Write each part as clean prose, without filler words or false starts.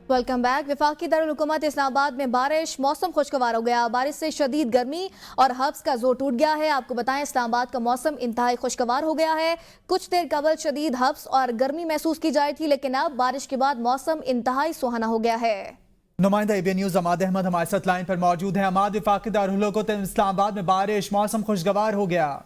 Welcome back. वफाकी दारुल हुकूमत इस्लामाबाद में बारिश, मौसम खुशगवार हो गया। बारिश से शदीद गर्मी और हब्स का जोर टूट गया है। आपको बताएं, इस्लामाबाद का मौसम इंतहाई खुशगवार हो गया है। कुछ देर कबल शदीद हब्स और गर्मी महसूस की जाए थी, लेकिन अब बारिश के बाद मौसम इंतहाई सुहाना हो गया है। नुमाइंदा एबीएन न्यूज अमाद अहमद हमारे साथ लाइन पर मौजूद है। अमाद, वफाकी दारुल हुकूमत इस्लामाबाद में बारिश, मौसम खुशगवार हो गया।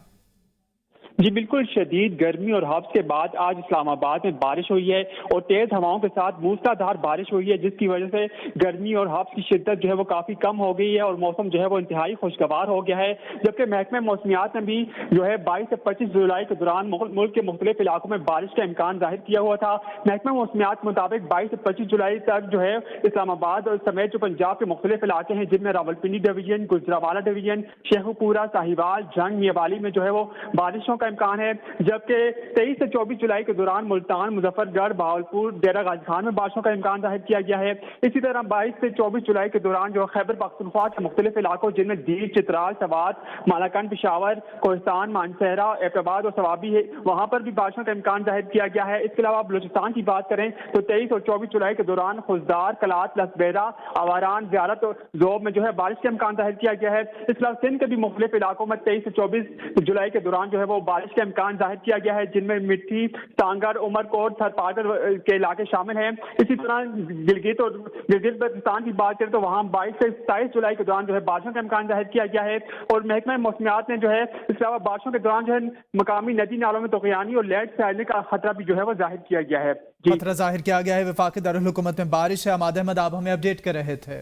जी बिल्कुल, शदीद गर्मी और हब्स के बाद आज इस्लामाबाद में बारिश हुई है और तेज हवाओं के साथ मूसलाधार बारिश हुई है, जिसकी वजह से गर्मी और हब्स की शिद्दत जो है वो काफी कम हो गई है और मौसम जो है वो इंतहाई खुशगवार हो गया है। जबकि महकमे मौसमियात ने भी जो है 22 से 25 जुलाई के दौरान मुल्क के मुख्तलिफ इलाकों में बारिश का इम्कान जाहिर किया हुआ था। महकमे मौसमियात के मुताबिक 22 से 25 जुलाई तक जो है इस्लामाबाद और समेत जो पंजाब के मुख्तलिफ इलाके हैं, जिनमें रावलपिंडी डिवीजन, गुजरावाला डिवीजन, शेखुपुरा, साहिवाल, जंग, मियावाली में जो है वो बारिशों का इम्कान है। जबकि 23 से 24 जुलाई के दौरान मुल्तान, मुजफ्फरगढ़, बहावलपुर, डेरा गाजी खान में बारिशों का इम्कान जाहिर किया गया है। इसी तरह 22 से 24 जुलाई के दौरान जो खैबर पख्तूनख्वा के मुख्तलिफ इलाकों, जिनमें दीर, चित्राल, सवात, मालाकंड, पिशावर, कोहिस्तान, मानसहरा, एबटाबाद और सवाबी है, वहां पर भी बारिशों का इम्कान जाहिर किया गया है। इसके अलावा बलूचिस्तान की बात करें तो 23 और 24 जुलाई के दौरान खुजदार, कलात, लसबेरा, आवारान, ज़ियारत और ज़ोब में जो है बारिश का इम्कान जाहिर किया गया है। इसके अलावा सिंध के भी मुख्तलिफ इलाकों में 23 से 24 जुलाई के दौरान जो है वो बारिश का इम्कान जाहिर किया गया है, जिनमें मिट्टी, टांगर, उमरकोट, थरपागर के इलाके शामिल हैं। इसी तरह गिलगित और गिलगित बल्तिस्तान की बात करें तो वहां 22 से 27 जुलाई के दौरान जो है बारिशों का इम्कान जाहिर किया गया है। और महकमा मौसमियात ने जो है इसके अलावा बारिशों के दौरान जो है मकामी नदी नालों में तूफ़ानी और लहर फैलने का खतरा भी जो है वो जाहिर किया गया है। खतरा जाहिर किया गया है। वफाकी दारुल हुकूमत में बारिश है। अमाद अहमद आप हमें अपडेट कर रहे थे।